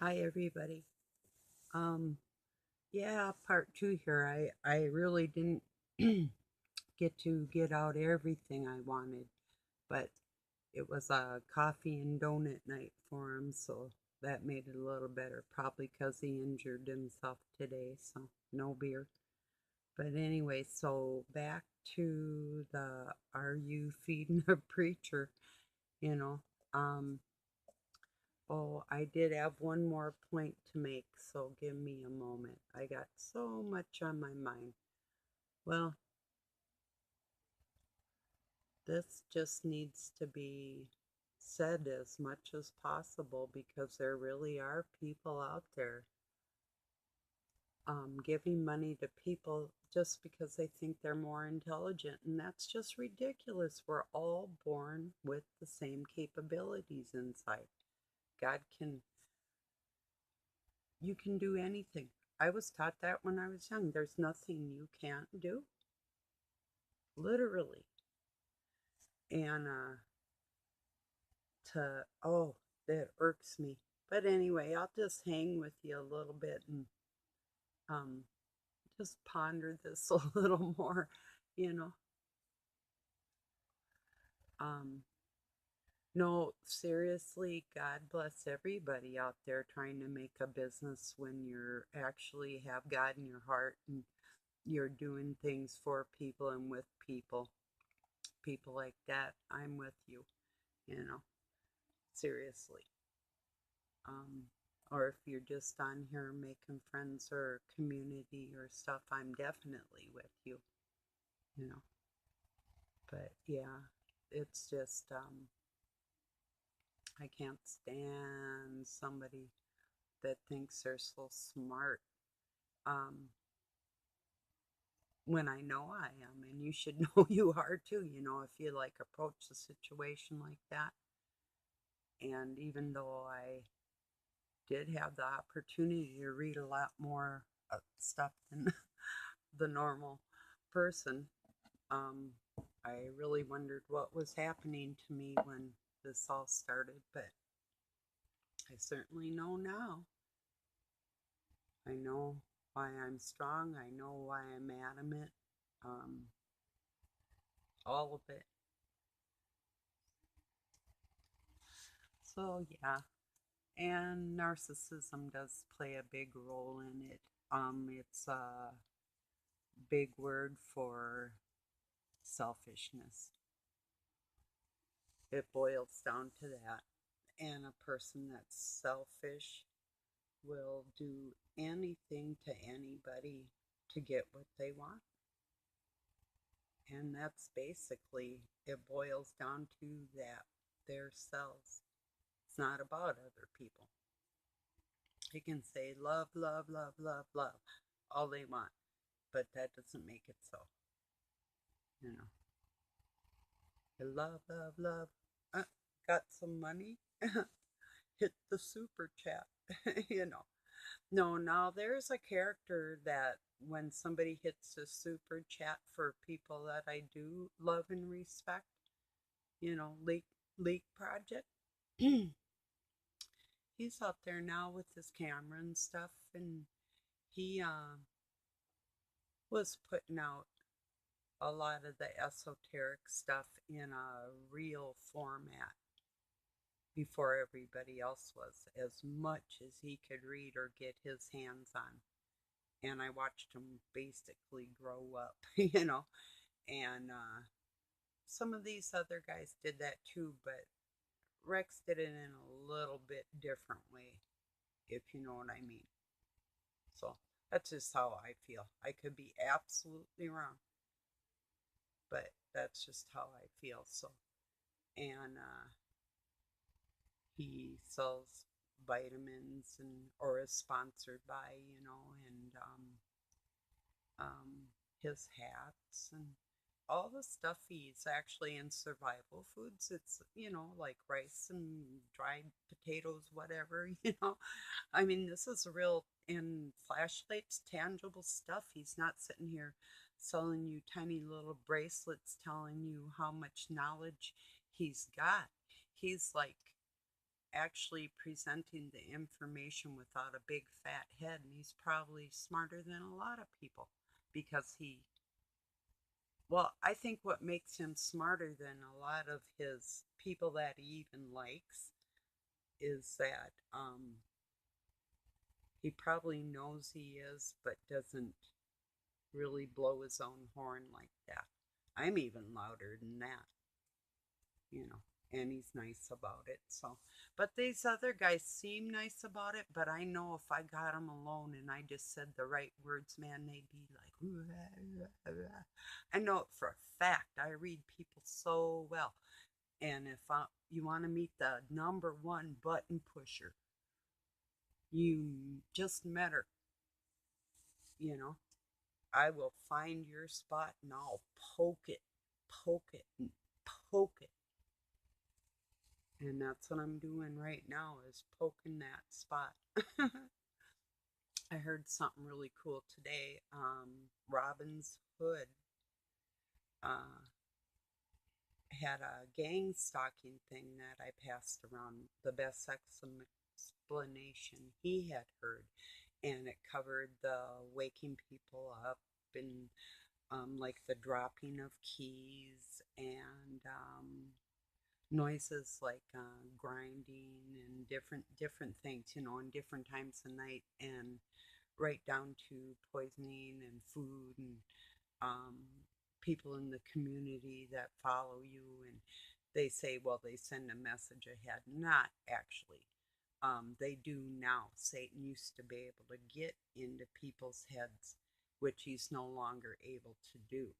Hi everybody. Um yeah, part 2 here. I really didn't get to get out everything I wanted, but it was a coffee and donut night for him, so that made it a little better. Probably because he injured himself today, so no beer. But anyway, so back to the are you feeding a preacher, you know. Um Oh, I did have one more point to make, so give me a moment. I got so much on my mind. Well, this just needs to be said as much as possible because there really are people out there giving money to people just because they think they're more intelligent. And that's just ridiculous. We're all born with the same capabilities inside. God can You can do anything. I was taught that when I was young. There's nothing you can't do, literally. And oh, that irks me. But anyway, I'll just hang with you a little bit and um, just ponder this a little more, you know. Um, no, seriously, God bless everybody out there trying to make a business when you're actually have God in your heart and you're doing things for people and with people. People like that, I'm with you, you know, seriously. Um, or if you're just on here making friends or community or stuff, I'm definitely with you, you know. But yeah, it's just, I can't stand somebody that thinks they're so smart um, when I know I am. And you should know you are too, you know, if you like approach a situation like that. And even though I did have the opportunity to read a lot more stuff than the normal person, um, I really wondered what was happening to me when this all started. But I certainly know now. I know why I'm strong. I know why I'm adamant. Um, all of it. So, yeah. And narcissism does play a big role in it. It's a big word for selfishness. It boils down to that. And a person that's selfish will do anything to anybody to get what they want. And that's basically, it boils down to that, their selves. It's not about other people. They can say love, love, love, love, love all they want, but that doesn't make it so. You know, love, love, love. Uh, got some money? Hit the super chat. you know, No, now there's a character that when somebody hits a super chat for people that I do love and respect, Leak Project. He's out there now with his camera and stuff, and he was putting out a lot of the esoteric stuff in a real format before everybody else was, as much as he could read or get his hands on. And I watched him basically grow up, And some of these other guys did that too, but Rex did it in a little bit different way, if you know what I mean. So that's just how I feel. I could be absolutely wrong, but that's just how I feel. So, and he sells vitamins and or is sponsored by, and his hats and all the stuff he's actually in survival foods. It's, like rice and dried potatoes, whatever, I mean, this is real in flashlights, tangible stuff. He's not sitting here selling you tiny little bracelets telling you how much knowledge he's got. He's like actually presenting the information without a big fat head, and he's probably smarter than a lot of people because well, I think what makes him smarter than a lot of his people that he even likes is that he probably knows he is, but doesn't really blow his own horn like that. I'm even louder than that, you know, and he's nice about it. So, but these other guys seem nice about it, but I know if I got them alone and I just said the right words, man, they'd be like, I know it for a fact. I read people so well. And if you want to meet the number one button pusher, you just met her, you know, I will find your spot and I'll poke it, and poke it. And that's what I'm doing right now is poking that spot. I heard something really cool today. Robin's Hood uh, had a gang stalking thing that I passed around, the best explanation he had heard. And it covered the waking people up and like the dropping of keys and noises like grinding and different things, you know, in different times of night, and right down to poisoning and food and um, people in the community that follow you, and they say, well, they send a message ahead. Not actually. They do now. Satan used to be able to get into people's heads, which he's no longer able to do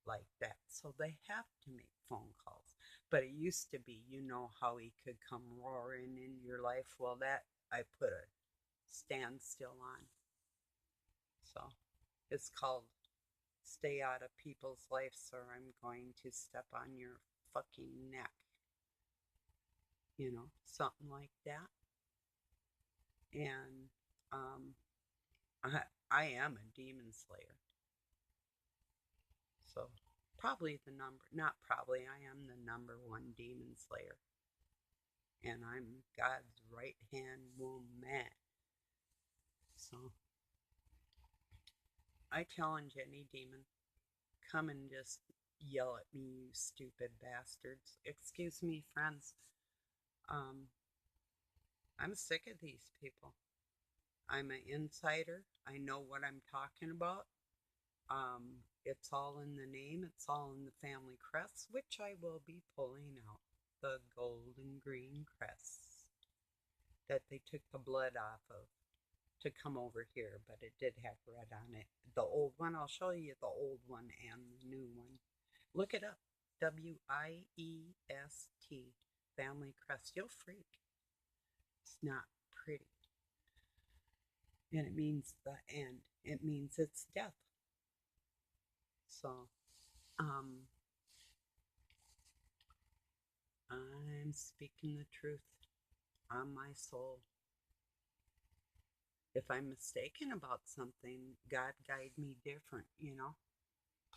like that. So they have to make phone calls. But it used to be, you know, how he could come roaring in your life. Well, that I put a standstill on. So it's called Stay Out of People's Lives or I'm going to step on your fucking neck. You know, something like that. And um, I am a demon slayer. So probably the number, not probably, I am the number one demon slayer. And I'm God's right hand woman. So I challenge any demon, come and just yell at me, you stupid bastards. Excuse me, friends. Um, I'm sick of these people. I'm an insider. I know what I'm talking about. It's all in the name, it's all in the family crests, which I will be pulling out. The gold and green crests that they took the blood off of to come over here, but it did have red on it. The old one, I'll show you the old one and the new one. Look it up. WIEST, family crest. You'll freak. It's not pretty. And it means the end. It means it's death. So, um, I'm speaking the truth on my soul. If I'm mistaken about something, God guide me different, you know?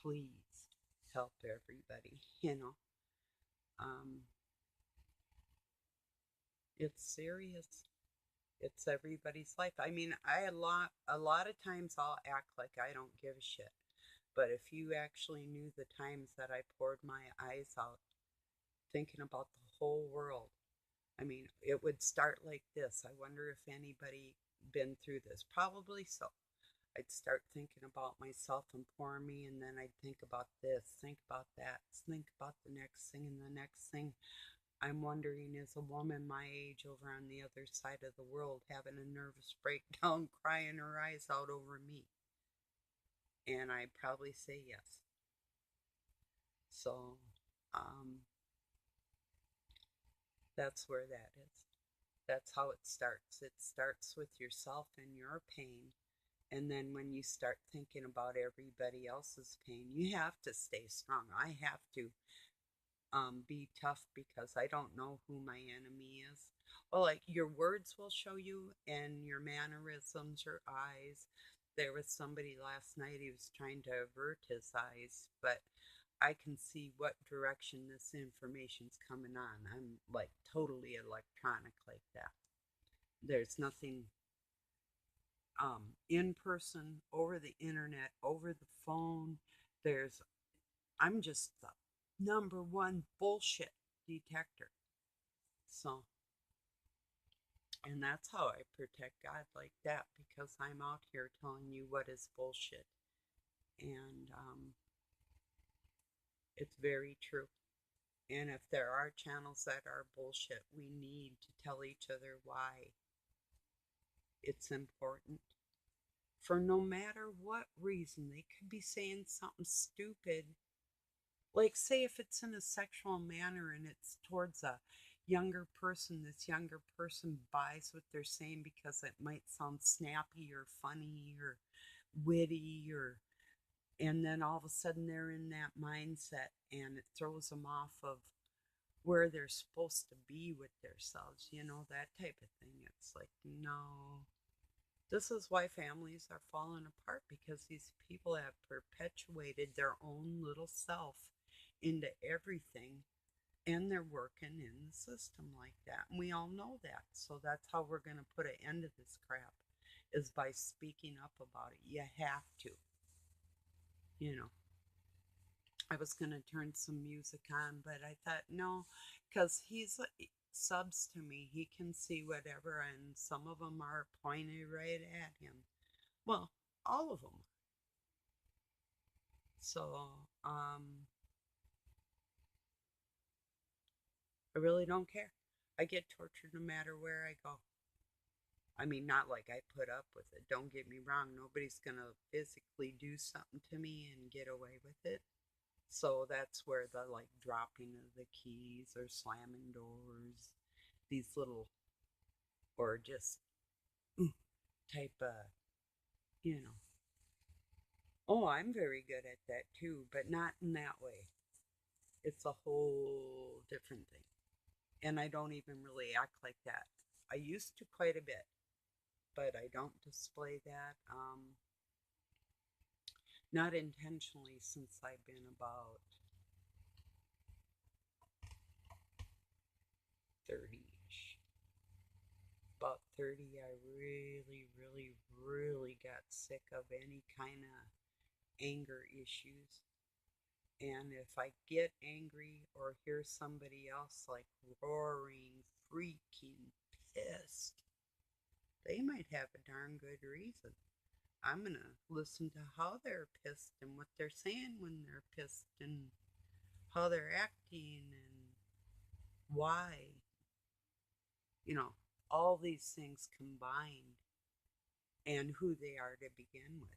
Please help everybody, you know? Um, it's serious. It's everybody's life. I mean, a lot of times I'll act like I don't give a shit. But if you actually knew the times that I poured my eyes out thinking about the whole world, I mean, it would start like this. I wonder if anybody been through this. Probably so. I'd start thinking about myself and poor me, and then I'd think about this, think about that, think about the next thing and the next thing. I'm wondering, is a woman my age over on the other side of the world having a nervous breakdown, crying her eyes out over me? And I'd probably say yes. So, um, that's where that is. That's how it starts. It starts with yourself and your pain. And then when you start thinking about everybody else's pain, you have to stay strong. I have to be tough because I don't know who my enemy is. Well, like your words will show you, and your mannerisms, your eyes. There was somebody last night, he was trying to avert his eyes, but I can see what direction this information's coming on. I'm like totally electronic like that. There's nothing in person, over the internet, over the phone. There's I'm just the number one bullshit detector. So, and that's how I protect God like that, because I'm out here telling you what is bullshit. And it's very true. And if there are channels that are bullshit, we need to tell each other why it's important. For no matter what reason, they could be saying something stupid. Like, say, if it's in a sexual manner and it's towards a younger person, this younger person buys what they're saying because it might sound snappy or funny or witty, or and then all of a sudden they're in that mindset and it throws them off of where they're supposed to be with themselves, that type of thing. It's like, no. This is why families are falling apart, because these people have perpetuated their own little self into everything, and they're working in the system like that. And we all know that. So that's how we're going to put an end to this crap, is by speaking up about it. You have to. You know, I was going to turn some music on, but I thought, no, because he's subs to me. He can see whatever, and some of them are pointed right at him. Well, all of them. So, I really don't care. I get tortured no matter where I go. I mean, not like I put up with it. Don't get me wrong. Nobody's going to physically do something to me and get away with it. So that's where the like dropping of the keys or slamming doors, these little, or just type of, you know, oh, I'm very good at that too, but not in that way. It's a whole different thing. And I don't even really act like that. I used to quite a bit, but I don't display that. Not intentionally, since I've been about 30-ish. About 30, I really, really, really got sick of any kind of anger issues. And if I get angry or hear somebody else like roaring, freaking pissed, they might have a darn good reason. I'm going to listen to how they're pissed and what they're saying when they're pissed and how they're acting and why. You know, all these things combined, and who they are to begin with.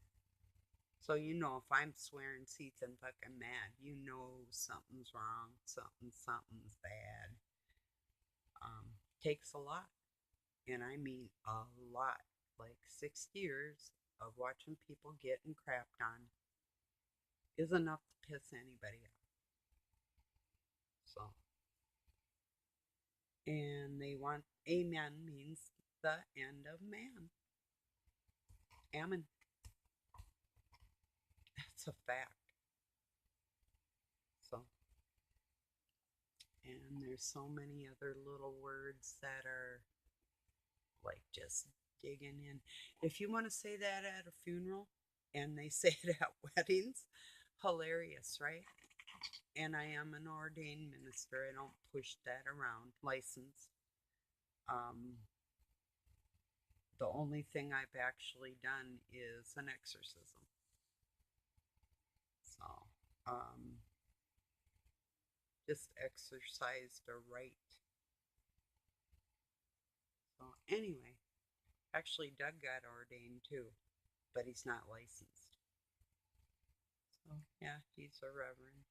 So, if I'm swearing seats and fucking mad, something's wrong, something's bad. Takes a lot. And I mean a lot. Like 6 years of watching people getting crapped on is enough to piss anybody off. So, and they want amen means the end of man. Amen. That's a fact. So, and there's so many other little words that are like just digging in. If you want to say that at a funeral and they say it at weddings, hilarious, right? And I am an ordained minister. I don't push that around. Licensed. Um, the only thing I've actually done is an exorcism. So, just exercised a rite. So, anyway, actually, Doug got ordained too, but he's not licensed. So, yeah, he's a reverend,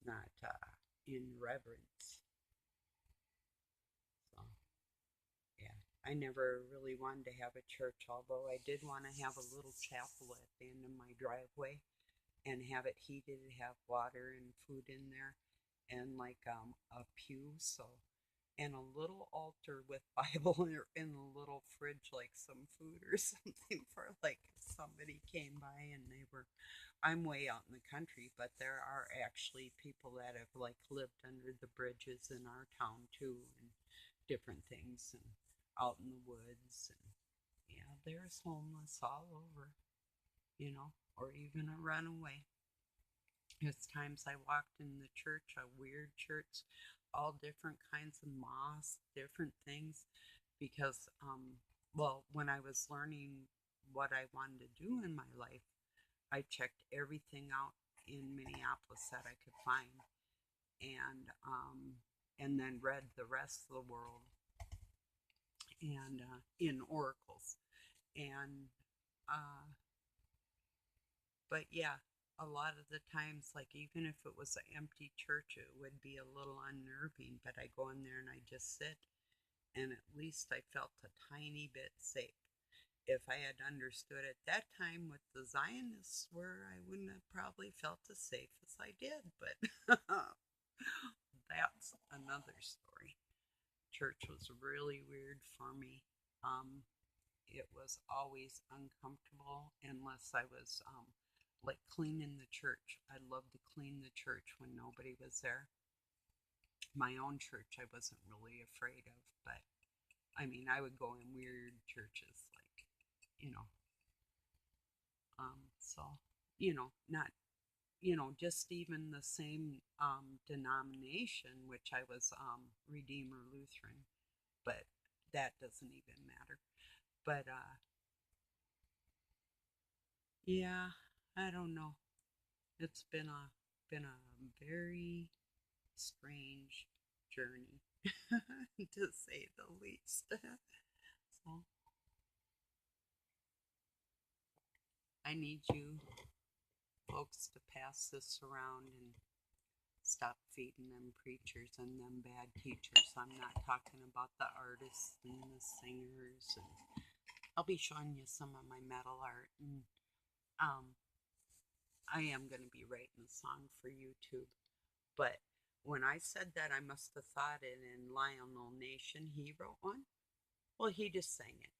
not in reverence. So, yeah, I never really wanted to have a church, although I did want to have a little chapel at the end of my driveway and have it heated, have water and food in there, and like a pew. So and a little altar with Bible in a little fridge, like some food or something for like if somebody came by and they were. I'm way out in the country, but there are actually people that have like lived under the bridges in our town too, and different things, and out in the woods, and yeah, there's homeless all over, or even a runaway. There's times I walked in the church, a weird church, all different kinds of mosques, different things, because, well, when I was learning what I wanted to do in my life, I checked everything out in Minneapolis that I could find, and then read the rest of the world and in oracles, and uh, but yeah, a lot of the times, like even if it was an empty church, it would be a little unnerving. But I go in there and I just sit, and at least I felt a tiny bit safe. If I had understood at that time what the Zionists were, I wouldn't have probably felt as safe as I did. But that's another story. Church was really weird for me. Um, it was always uncomfortable unless I was like cleaning the church. I loved to clean the church when nobody was there. My own church, I wasn't really afraid of, but I mean, I would go in weird churches, like, you know, so, not, just even the same denomination, which I was Redeemer Lutheran, but that doesn't even matter. But yeah, I don't know. It's been a very strange journey, to say the least. So I need you folks to pass this around and stop feeding them preachers and them bad teachers. I'm not talking about the artists and the singers. And I'll be showing you some of my metal art, and um, I am going to be writing a song for YouTube. But when I said that, I must have thought it in Lionel Nation. He wrote one. Well, he just sang it.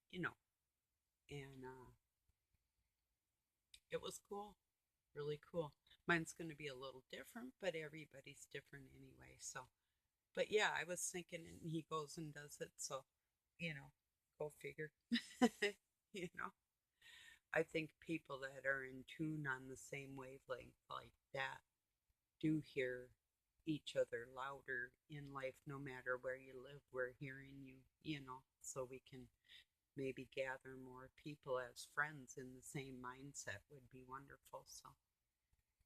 And it was cool, really cool. Mine's going to be a little different, but everybody's different anyway. So, but yeah, I was thinking, and he goes and does it. So, you know, go figure. you know, I think people that are in tune on the same wavelength like that do hear each other louder in life, no matter where you live. We're hearing you, so we can maybe gather more people as friends in the same mindset would be wonderful. So,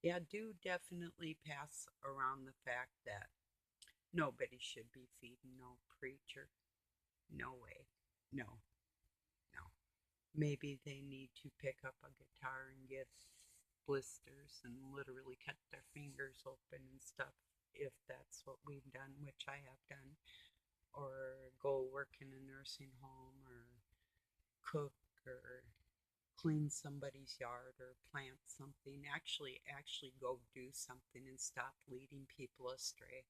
yeah, do definitely pass around the fact that nobody should be feeding no preacher. No way. No, no. Maybe they need to pick up a guitar and get blisters and literally cut their fingers open and stuff if that's what we've done, which I have done, or go work in a nursing home or cook or clean somebody's yard or plant something. Actually go do something and stop leading people astray.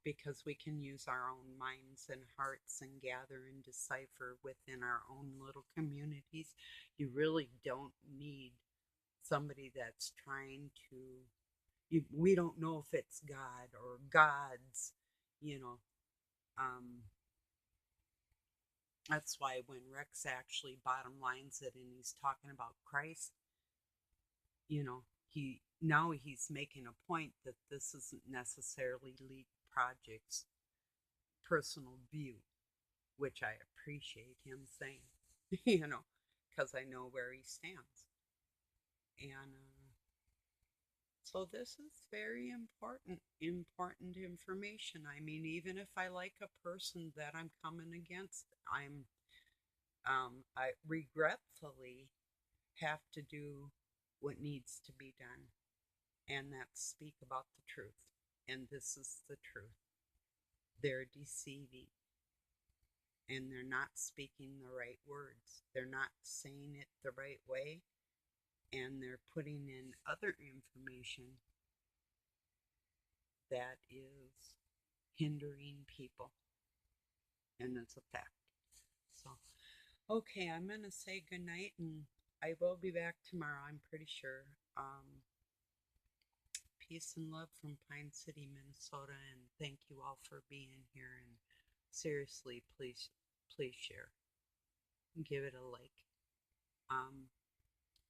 Because we can use our own minds and hearts and gather and decipher within our own little communities. You really don't need somebody that's trying to, we don't know if it's God or gods, you know. Um, that's why when Rex actually bottom lines it and he's talking about Christ, he's making a point that this isn't necessarily League Project's personal view, which I appreciate him saying, because I know where he stands. And so this is very important information. I mean, even if I like a person that I'm coming against, I regretfully have to do what needs to be done, and that's speak about the truth. And this is the truth. They're deceiving, and they're not speaking the right words. They're not saying it the right way, and they're putting in other information that is hindering people, and it's a fact. So, okay, I'm gonna say goodnight, and I will be back tomorrow. I'm pretty sure. Peace and love from Pine City, Minnesota, and thank you all for being here. And seriously, please share, give it a like. Um,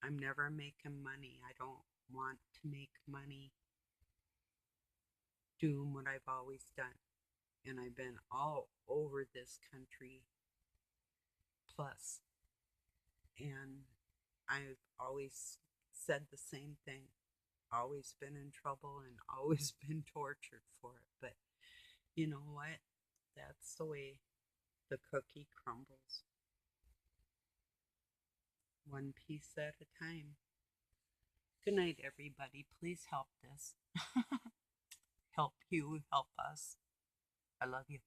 I'm never making money. I don't want to make money doing what I've always done. And I've been all over this country plus, and I've always said the same thing. Always been in trouble and always been tortured for it. But you know what? That's the way the cookie crumbles. One piece at a time. Good night, everybody. Please help this. Help you, help us. I love you.